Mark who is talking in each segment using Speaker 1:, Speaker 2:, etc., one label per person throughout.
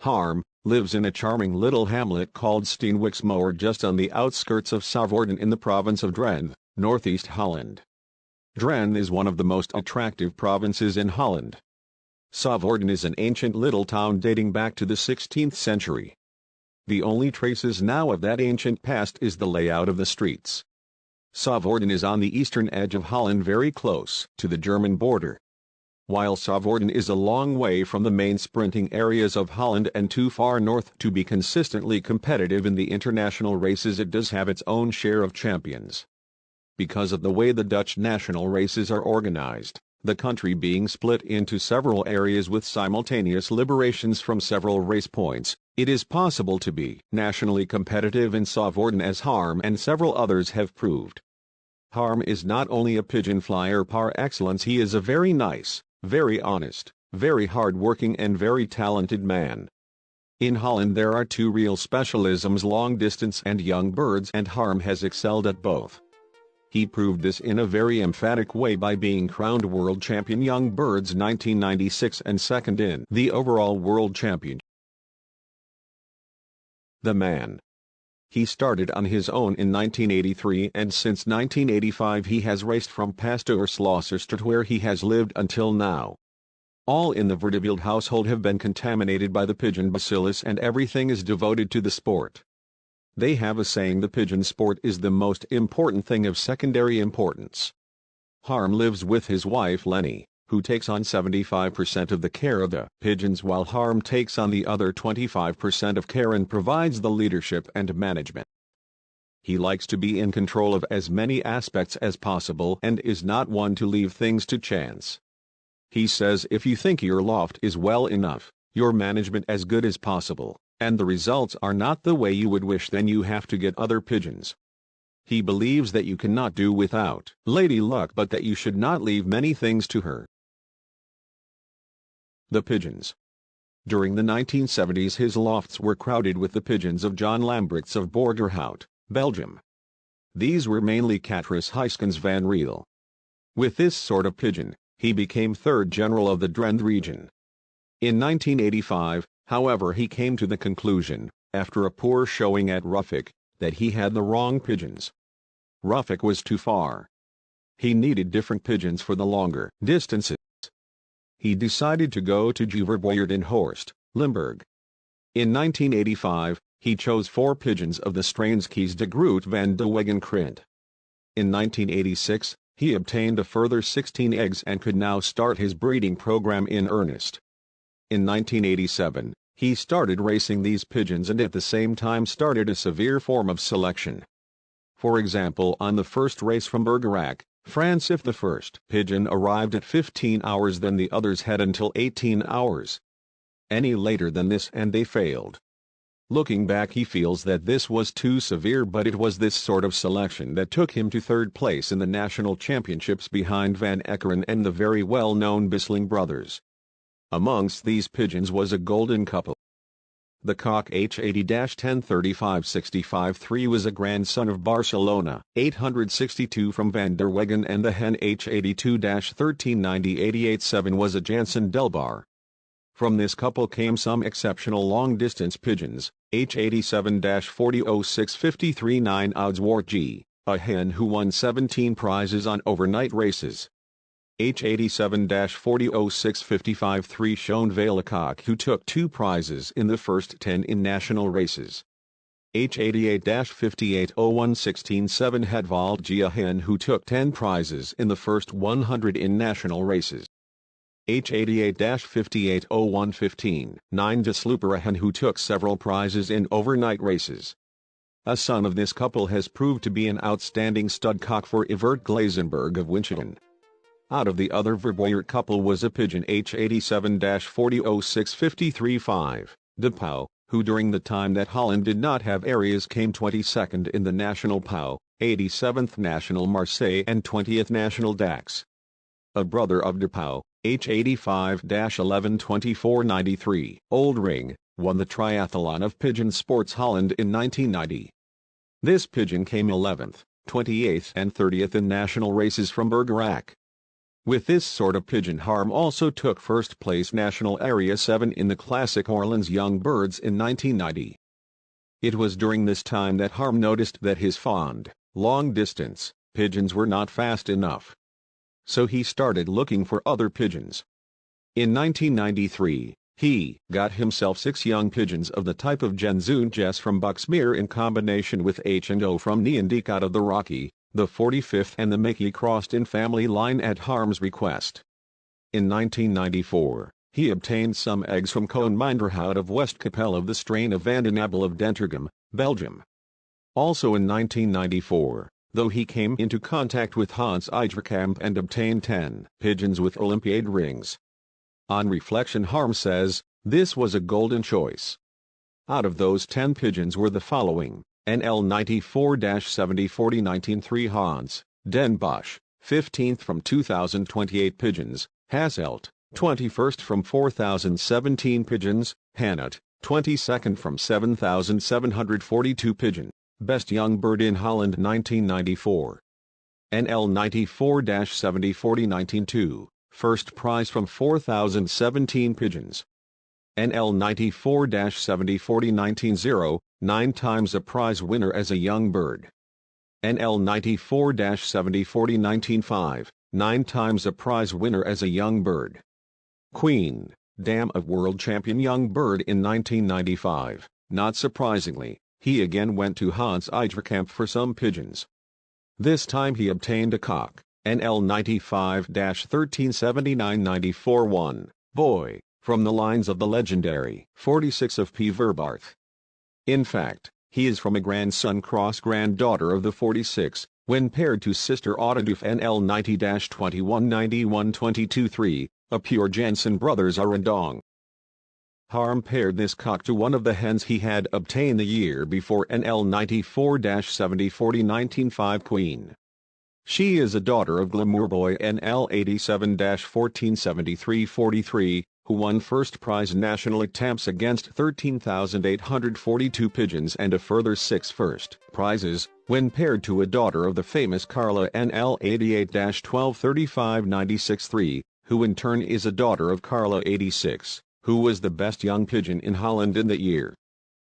Speaker 1: Harm, lives in a charming little hamlet called Steenwiksmoor just on the outskirts of Savorden in the province of Drenthe, northeast Holland. Drenthe is one of the most attractive provinces in Holland. Savorden is an ancient little town dating back to the 16th century. The only traces now of that ancient past is the layout of the streets. Savorden is on the eastern edge of Holland, very close to the German border. While Savorden is a long way from the main sprinting areas of Holland and too far north to be consistently competitive in the international races, it does have its own share of champions. Because of the way the Dutch national races are organized, the country being split into several areas with simultaneous liberations from several race points, it is possible to be nationally competitive in Savorden, as Harm and several others have proved. Harm is not only a pigeon flyer par excellence, he is a very nice, very honest, very hard-working and very talented man. In Holland there are two real specialisms: long distance and young birds, and Harm has excelled at both. He proved this in a very emphatic way by being crowned World Champion Young Birds 1996 and second in the overall World Championship. The man. He started on his own in 1983, and since 1985 he has raced from Pasteurslosserstraat, where he has lived until now. All in the Vredeveld household have been contaminated by the pigeon bacillus, and everything is devoted to the sport. They have a saying: the pigeon sport is the most important thing of secondary importance. Harm lives with his wife Lenie, who takes on 75% of the care of the pigeons, while Harm takes on the other 25% of care and provides the leadership and management. He likes to be in control of as many aspects as possible and is not one to leave things to chance. He says if you think your loft is well enough, your management as good as possible, and the results are not the way you would wish, then you have to get other pigeons. He believes that you cannot do without Lady Luck, but that you should not leave many things to her. The pigeons. During the 1970s his lofts were crowded with the pigeons of John Lamberts of Borgerhout, Belgium. These were mainly Catrus hiskens van Riel. With this sort of pigeon, he became third general of the Drenthe region. In 1985, however, he came to the conclusion, after a poor showing at Ruffick, that he had the wrong pigeons. Ruffick was too far. He needed different pigeons for the longer distances. He decided to go to Juverboyert in Horst, Limburg. In 1985, he chose 4 pigeons of the strains Kies de Groot van de Wegenkrint. In 1986, he obtained a further 16 eggs and could now start his breeding program in earnest. In 1987, he started racing these pigeons and at the same time started a severe form of selection. For example, on the first race from Bergerac, France, if the first pigeon arrived at 15 hours, then the others had until 18 hours. Any later than this and they failed. Looking back, he feels that this was too severe, but it was this sort of selection that took him to third place in the national championships behind Van Eckeren and the very well-known Bisling brothers. Amongst these pigeons was a golden couple. The cock H80-1035-65-3 was a grandson of Barcelona 862 from Van der Wegen, and the hen H82-1390-88-7 was a Janssen Delbar. From this couple came some exceptional long-distance pigeons, H87-4006-53-9 Oudswart G, a hen who won 17 prizes on overnight races. H87-4006-55-3 Schoonvale, a cock who took 2 prizes in the first 10 in national races. H88-5801-16-7 Hedvald G, a hen who took 10 prizes in the first 100 in national races. H88-5801-15-9 De Slooper, a hen who took several prizes in overnight races. A son of this couple has proved to be an outstanding stud cock for Evert Glazenberg of Winchendon. Out of the other Verboyert couple was a pigeon H87-4006-53-5, De Pauw, who during the time that Holland did not have areas came 22nd in the National Pauw, 87th National Marseille and 20th National Dax. A brother of De Pauw, H85-11-24-93, Old Ring, won the triathlon of Pigeon Sports Holland in 1990. This pigeon came 11th, 28th and 30th in national races from Bergerac. With this sort of pigeon Harm also took first place National Area 7 in the Classic Orleans Young Birds in 1990. It was during this time that Harm noticed that his fond, long-distance, pigeons were not fast enough. So he started looking for other pigeons. In 1993, he got himself 6 young pigeons of the type of Genzoon Jess from Bucksmere in combination with H&O from Niantic out of the Rocky, the 45th and the Mickey crossed in family line at Harm's request. In 1994, he obtained some eggs from Koenminderhout of West Capelle of the strain of Vandenabel of Dentergem, Belgium. Also in 1994, though he came into contact with Hans Eijverkamp and obtained 10 pigeons with Olympiad rings. On reflection Harm says, this was a golden choice. Out of those 10 pigeons were the following: NL 94-7040 3 Hans, Den Bosch, 15th from 2028 pigeons, Hasselt, 21st from 4017 pigeons, Hanet, 22nd from 7742 pigeon, Best Young Bird in Holland 1994. NL 94-7040 2, first prize from 4017 pigeons. NL 94-7040 0, 9 times a prize winner as a young bird. NL 94-7040 5, 9 times a prize winner as a young bird. Queen, dam of world champion young bird in 1995. Not surprisingly, he again went to Hans Eijverkamp for some pigeons. This time he obtained a cock, NL 95-1379 94 1, boy, from the lines of the legendary 46 of P. Verbaert. In fact, he is from a grandson cross-granddaughter of the 46, when paired to sister Autodoof NL 90-2191 22 3, a pure Jensen Brothers Arendong. Harm paired this cock to one of the hens he had obtained the year before NL 94-7040 19 Queen. She is a daughter of Glamour Boy NL 87-1473 43, who won first prize national attempts against 13,842 pigeons and a further 6 first prizes, when paired to a daughter of the famous Carla NL 88-1235 96 3, who in turn is a daughter of Carla 86, who was the best young pigeon in Holland in that year.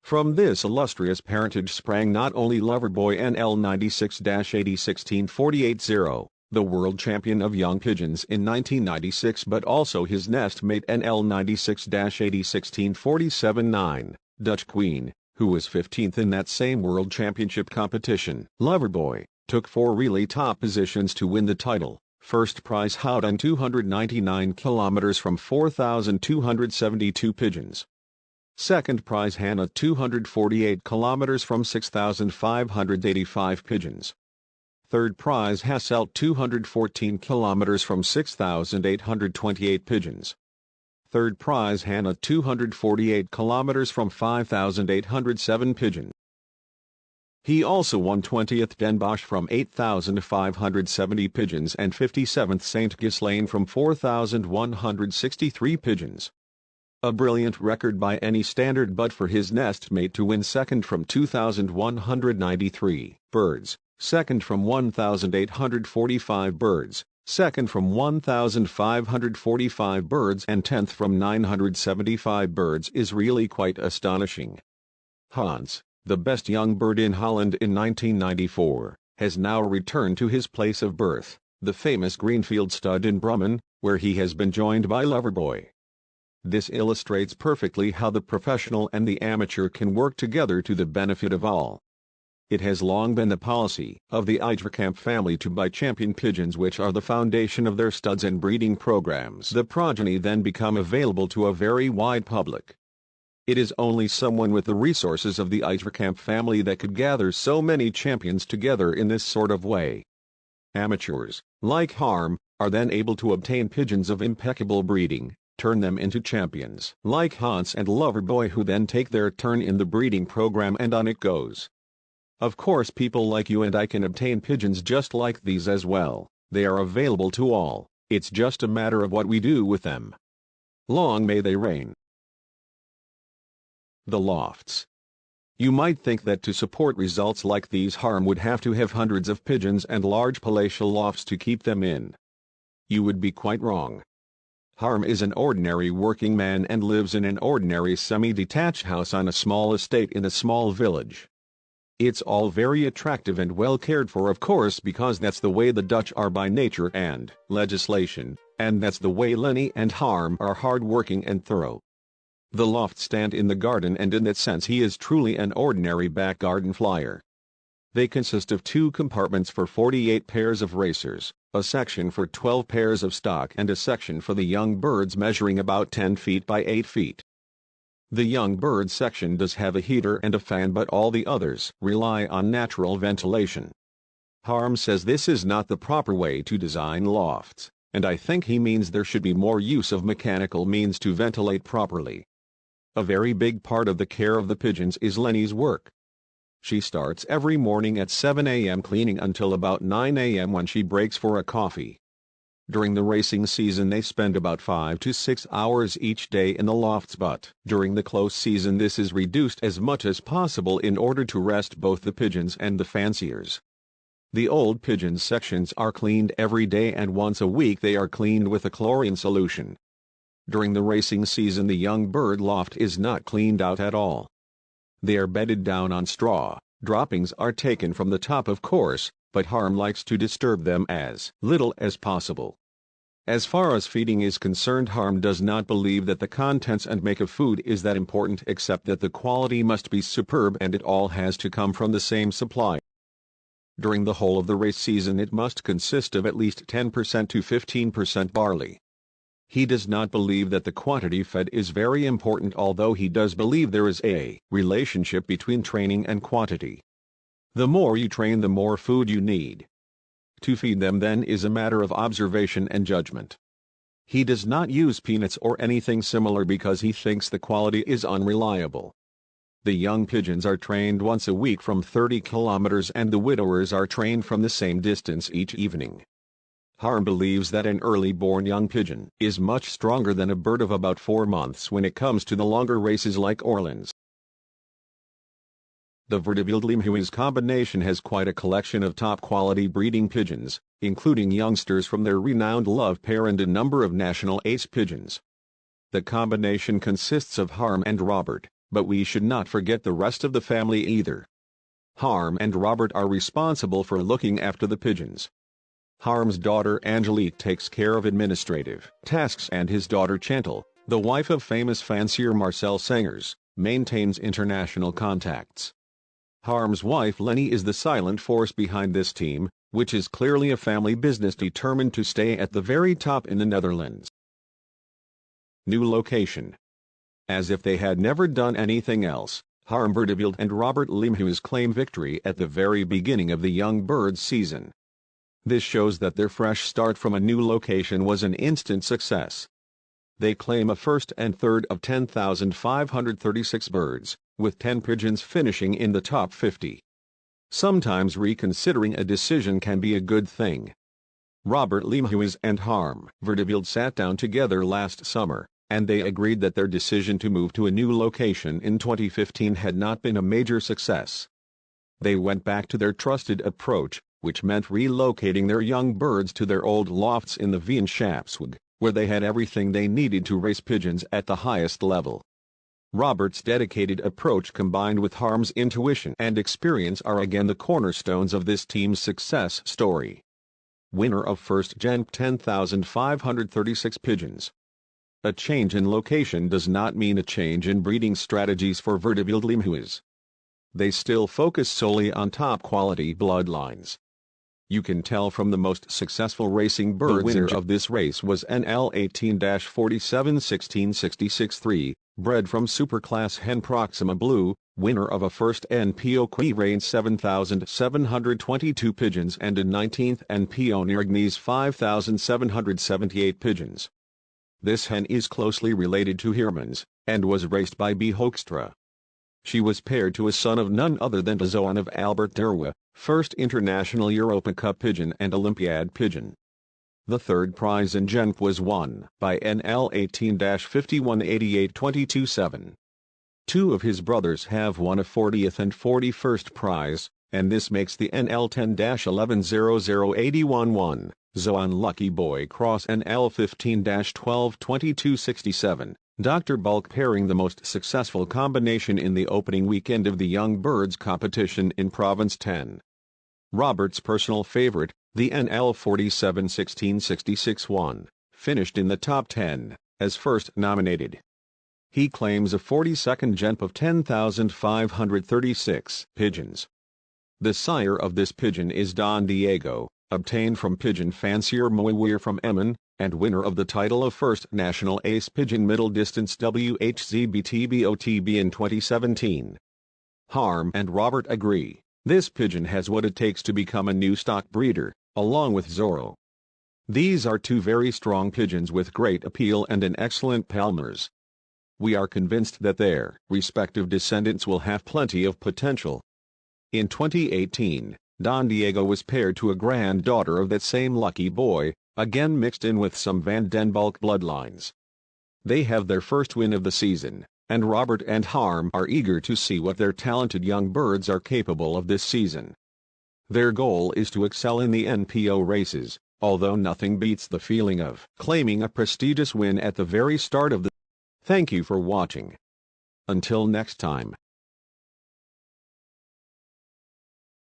Speaker 1: From this illustrious parentage sprang not only Loverboy NL 96-8016 0, the world champion of young pigeons in 1996, but also his nestmate NL 96-8016 9, Dutch Queen, who was 15th in that same world championship competition. Loverboy took 4 really top positions to win the title. First prize Houten 299 kilometers from 4,272 pigeons. Second prize Hannah 248 kilometers from 6,585 pigeons. Third prize Hasselt 214 kilometers from 6,828 pigeons. Third prize Hannah 248 kilometers from 5,807 pigeons. He also won 20th Den Bosch from 8,570 pigeons and 57th St. Ghislaine from 4,163 pigeons. A brilliant record by any standard, but for his nestmate to win second from 2,193 birds, second from 1,845 birds, second from 1,545 birds and 10th from 975 birds is really quite astonishing. Hans, the best young bird in Holland in 1994, has now returned to his place of birth, the famous Greenfield stud in Brummen, where he has been joined by Loverboy. This illustrates perfectly how the professional and the amateur can work together to the benefit of all. It has long been the policy of the Eijverkamp family to buy champion pigeons, which are the foundation of their studs and breeding programs. The progeny then become available to a very wide public. It is only someone with the resources of the Eijverkamp family that could gather so many champions together in this sort of way. Amateurs, like Harm, are then able to obtain pigeons of impeccable breeding, turn them into champions like Hans and Loverboy, who then take their turn in the breeding program, and on it goes. Of course, people like you and I can obtain pigeons just like these as well. They are available to all. It's just a matter of what we do with them. Long may they reign. The Lofts. You might think that to support results like these Harm would have to have hundreds of pigeons and large palatial lofts to keep them in. You would be quite wrong. Harm is an ordinary working man and lives in an ordinary semi-detached house on a small estate in a small village. It's all very attractive and well cared for, of course, because that's the way the Dutch are by nature and legislation, and that's the way Lenie and Harm are hard-working and thorough. The Loft stand in the garden, and in that sense he is truly an ordinary back garden flyer. They consist of 2 compartments for 48 pairs of racers, a section for 12 pairs of stock and a section for the young birds measuring about 10 feet by 8 feet. The young bird section does have a heater and a fan, but all the others rely on natural ventilation. Harm says this is not the proper way to design lofts, and I think he means there should be more use of mechanical means to ventilate properly. A very big part of the care of the pigeons is Lenie's work. She starts every morning at 7 a.m. cleaning until about 9 a.m. when she breaks for a coffee. During the racing season they spend about 5 to 6 hours each day in the lofts, but during the close season this is reduced as much as possible in order to rest both the pigeons and the fanciers. The old pigeon sections are cleaned every day, and once a week they are cleaned with a chlorine solution. During the racing season the young bird loft is not cleaned out at all. They are bedded down on straw. Droppings are taken from the top, of course, but Harm likes to disturb them as little as possible. As far as feeding is concerned, Harm does not believe that the contents and make of food is that important, except that the quality must be superb and it all has to come from the same supply. During the whole of the race season it must consist of at least 10% to 15% barley. He does not believe that the quantity fed is very important, although he does believe there is a relationship between training and quantity. The more you train, the more food you need. To feed them then is a matter of observation and judgment. He does not use peanuts or anything similar because he thinks the quality is unreliable. The young pigeons are trained once a week from 30 kilometers and the widowers are trained from the same distance each evening. Harm believes that an early-born young pigeon is much stronger than a bird of about 4 months when it comes to the longer races like Orleans. The Vredeveld-Leemhuis combination has quite a collection of top-quality breeding pigeons, including youngsters from their renowned love pair and a number of national ace pigeons. The combination consists of Harm and Robert, but we should not forget the rest of the family either. Harm and Robert are responsible for looking after the pigeons. Harm's daughter Angelique takes care of administrative tasks, and his daughter Chantal, the wife of famous fancier Marcel Sangers, maintains international contacts. Harm's wife Lenie is the silent force behind this team, which is clearly a family business determined to stay at the very top in the Netherlands. New location. As if they had never done anything else, Harm Vredeveld and Robert Leemhuis claim victory at the very beginning of the young birds season. This shows that their fresh start from a new location was an instant success. They claim a first and third of 10,536 birds, with 10 pigeons finishing in the top 50. Sometimes reconsidering a decision can be a good thing. Robert Leemhuis and Harm Vredeveld sat down together last summer, and they agreed that their decision to move to a new location in 2015 had not been a major success. They went back to their trusted approach, which meant relocating their young birds to their old lofts in the Veenschapsweg, where they had everything they needed to race pigeons at the highest level. Robert's dedicated approach combined with Harm's intuition and experience are again the cornerstones of this team's success story. Winner of first gen 10,536 pigeons. A change in location does not mean a change in breeding strategies for Vredeveld-Leemhuis. They still focus solely on top-quality bloodlines. You can tell from the most successful racing birds. The winner of this race was NL 18-47-1666-3, bred from superclass hen Proxima Blue, winner of a first NPO Quirain 7,722 pigeons and a 19th NPO Neergnies 5,778 pigeons. This hen is closely related to Hermans, and was raced by B. Hoekstra. She was paired to a son of none other than the Zoon of Albert Derwe, first International Europa Cup pigeon and Olympiad pigeon. The third prize in Genk was won by NL 18-5188-22-7. Two of his brothers have won a 40th and 41st prize, and this makes the NL 10-110081-1 Zoan Lucky Boy Cross NL 15-12-2267, Dr. Bulk pairing the most successful combination in the opening weekend of the Young Birds competition in Province 10. Robert's personal favorite, the NL 47-16-66-1, finished in the top 10, as first nominated. He claims a 42nd jump of 10,536 pigeons. The sire of this pigeon is Don Diego, obtained from Pigeon Fancier Moiweir from Emmen, and winner of the title of first national ace pigeon middle distance WHZBTBOTB in 2017. Harm and Robert agree, this pigeon has what it takes to become a new stock breeder, along with Zorro. These are two very strong pigeons with great appeal and an excellent palmers. We are convinced that their respective descendants will have plenty of potential. In 2018, Don Diego was paired to a granddaughter of that same Lucky Boy, again mixed in with some Van Den Bulk bloodlines. They have their first win of the season, and Robert and Harm are eager to see what their talented young birds are capable of this season. Their goal is to excel in the NPO races, although nothing beats the feeling of claiming a prestigious win at the very start of the. Thank you for watching. Until next time.